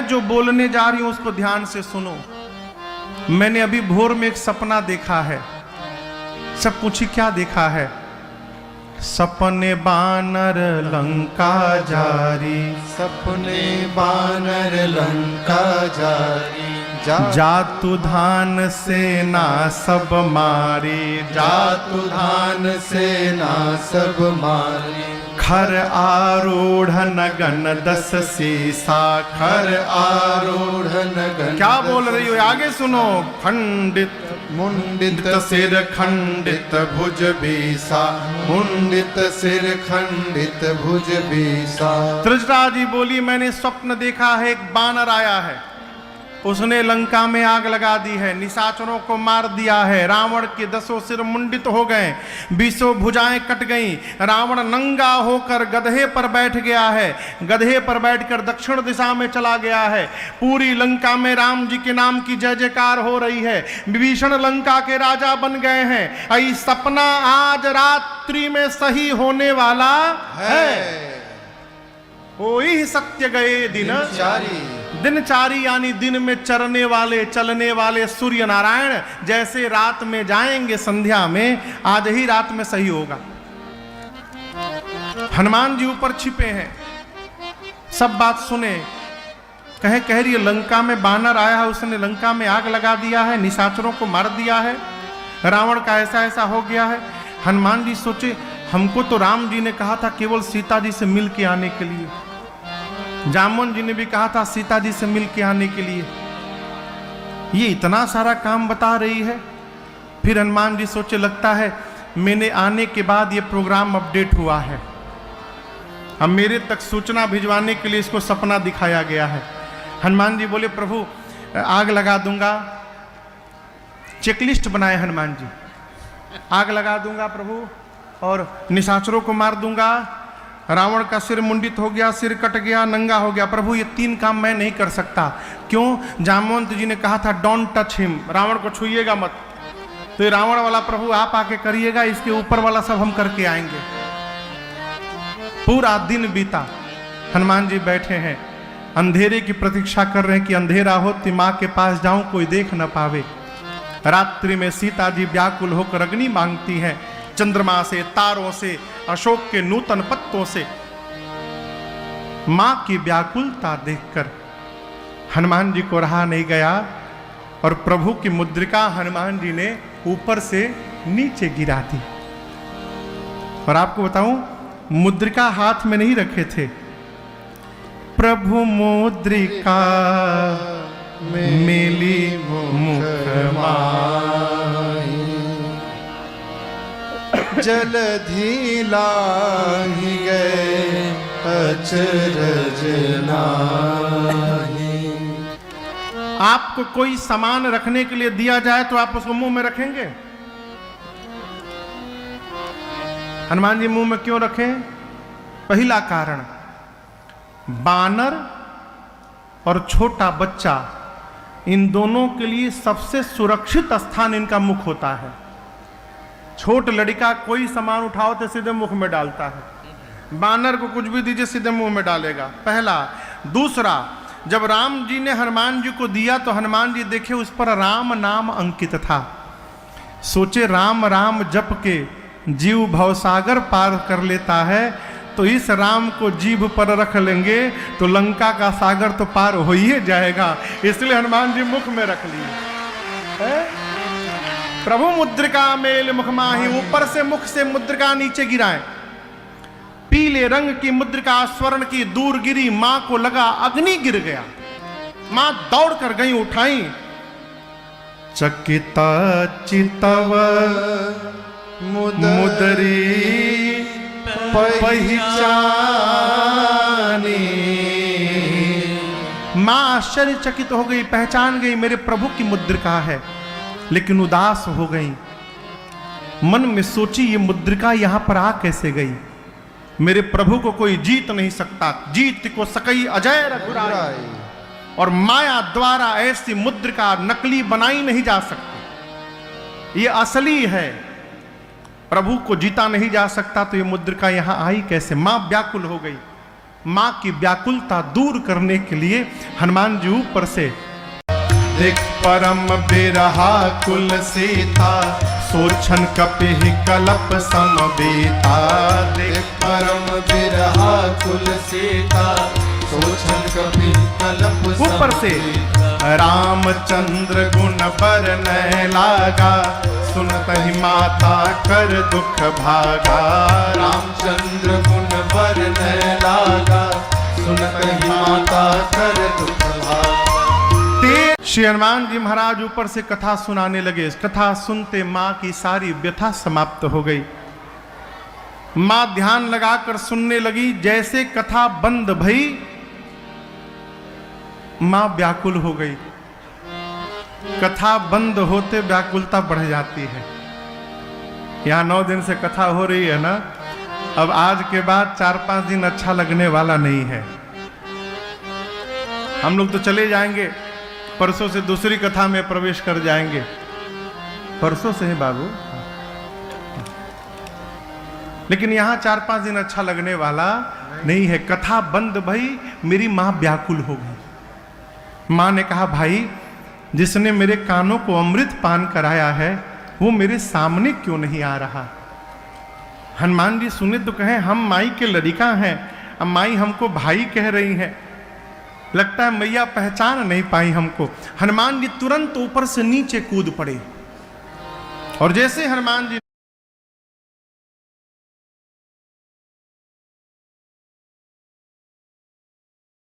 जो बोलने जा रही हूं उसको ध्यान से सुनो। मैंने अभी भोर में एक सपना देखा है। सब पूछी क्या देखा है? सपने बानर लंका जारी, सपने बानर लंका जारी, जातु धान सेना सब मारी, जातु धान सेना सब मारी, खर आरूढ़ नगन 10 सीसा, खर आरूढ़ नगन। क्या बोल रही हो? आगे सुनो। खंडित मुंडित सिर खंडित भुज बीसा, मुंडित सिर खंडित भुज बीसा। त्रिजटा जी बोली मैंने स्वप्न देखा है, एक बानर आया है, उसने लंका में आग लगा दी है, निशाचरों को मार दिया है, रावण के 10 सिर मुंडित हो गए, 20 भुजाएं कट गईं, रावण नंगा होकर गधे पर बैठ गया है, गधे पर बैठकर दक्षिण दिशा में चला गया है। पूरी लंका में राम जी के नाम की जय जयकार हो रही है, विभीषण लंका के राजा बन गए हैं। ये सपना आज रात्रि में सही होने वाला है। वही सत्य गए दिनचारी यानी दिन में चरने वाले चलने वाले सूर्य नारायण जैसे रात में जाएंगे संध्या में, आज ही रात में सही होगा। हनुमान जी ऊपर छिपे हैं, सब बात सुने। कह रही है लंका में बानर आया है, उसने लंका में आग लगा दिया है, निशाचरों को मार दिया है, रावण का ऐसा ऐसा हो गया है। हनुमान जी सोचे हमको तो राम जी ने कहा था केवल सीता जी से मिल के आने के लिए, जामुन जी ने भी कहा था सीता जी से मिल के आने के लिए, ये इतना सारा काम बता रही है। फिर हनुमान जी सोचे लगता है मैंने आने के बाद ये प्रोग्राम अपडेट हुआ है, अब मेरे तक सूचना भिजवाने के लिए इसको सपना दिखाया गया है। हनुमान जी बोले प्रभु आग लगा दूंगा, चेकलिस्ट बनाए हनुमान जी, आग लगा दूंगा प्रभु और निशाचरों को मार दूंगा, रावण का सिर मुंडित हो गया, सिर कट गया, नंगा हो गया। प्रभु ये 3 काम मैं नहीं कर सकता। क्यों? जामवंत जी ने कहा था डोंट टच हिम, रावण को छुइएगा मत। तो ये रावण वाला प्रभु आप आके करिएगा, इसके ऊपर वाला सब हम करके आएंगे। पूरा दिन बीता, हनुमान जी बैठे हैं, अंधेरे की प्रतीक्षा कर रहे हैं कि अंधेरा हो तो माँ के पास जाऊं कोई देख न पावे। रात्रि में सीता जी व्याकुल होकर अग्नि मांगती हैं, चंद्रमा से, तारों से, अशोक के नूतन पत्तों से। मां की व्याकुलता देखकर हनुमान जी को रहा नहीं गया और प्रभु की मुद्रिका हनुमान जी ने ऊपर से नीचे गिरा दी। और आपको बताऊं मुद्रिका हाथ में नहीं रखे थे, प्रभु मुद्रिका मेली मुख माही, जलधि लाहि गए अचरज नाहि। आपको कोई सामान रखने के लिए दिया जाए तो आप उसको मुंह में रखेंगे? हनुमान जी मुंह में क्यों रखें? पहला कारण, बानर और छोटा बच्चा इन दोनों के लिए सबसे सुरक्षित स्थान इनका मुख होता है। छोट लड़का कोई सामान उठाओ तो सीधे मुख में डालता है, बानर को कुछ भी दीजिए सीधे मुंह में डालेगा, पहला। दूसरा, जब राम जी ने हनुमान जी को दिया तो हनुमान जी देखे उस पर राम नाम अंकित था। सोचे राम राम जप के जीव भवसागर पार कर लेता है, तो इस राम को जीभ पर रख लेंगे तो लंका का सागर तो पार हो ही जाएगा। इसलिए हनुमान जी मुख में रख लिए। प्रभु मुद्रिका मेल मुख माही, ऊपर से मुख से मुद्रिका नीचे गिराएं। पीले रंग की मुद्रिका स्वर्ण की दूर गिरी, मां को लगा अग्नि गिर गया। मां दौड़ कर गई, उठाई। चकिता चितव मुदरी पहचानी, मां आश्चर्यचकित हो गई, पहचान गई मेरे प्रभु की मुद्रिका है, लेकिन उदास हो गई। मन में सोची ये मुद्रिका यहां पर आ कैसे गई? मेरे प्रभु को कोई जीत नहीं सकता, जीत को सकई अजय रघुराई। और माया द्वारा ऐसी मुद्रिका नकली बनाई नहीं जा सकती, ये असली है। प्रभु को जीता नहीं जा सकता तो ये मुद्रिका यहां आई कैसे? मां व्याकुल हो गई। मां की व्याकुलता दूर करने के लिए हनुमान जी ऊपर से देख परम बिरहा कुल सीता सोरछन कपिहि कलप समबीता देख परम बिरहा कुल सीता सोरछन कपिहि कलप ऊपर से रामचंद्र गुण बरनय लागा सुनतहि माता कर दुख भागा रामचंद्र गुण बरनय लागा सुनतहि माता कर दुख भागा। श्री हनुमान जी महाराज ऊपर से कथा सुनाने लगे। इस कथा सुनते मां की सारी व्यथा समाप्त हो गई। मां ध्यान लगाकर सुनने लगी। जैसे कथा बंद भई मां व्याकुल हो गई। कथा बंद होते व्याकुलता बढ़ जाती है। यहां 9 दिन से कथा हो रही है ना, अब आज के बाद 4-5 दिन अच्छा लगने वाला नहीं है। हम लोग तो चले जाएंगे, परसों से दूसरी कथा में प्रवेश कर जाएंगे। परसों से है बाबू, लेकिन यहां 4-5 दिन अच्छा लगने वाला नहीं है। कथा बंद भई, मेरी मां व्याकुल हो गई। मां ने कहा, भाई जिसने मेरे कानों को अमृत पान कराया है वो मेरे सामने क्यों नहीं आ रहा। हनुमान जी सुने तो कहें, हम माई के लड़का हैं, अब माई हमको भाई कह रही हैं। लगता है मैया पहचान नहीं पाई हमको। हनुमान जी तुरंत ऊपर से नीचे कूद पड़े और जैसे हनुमान जी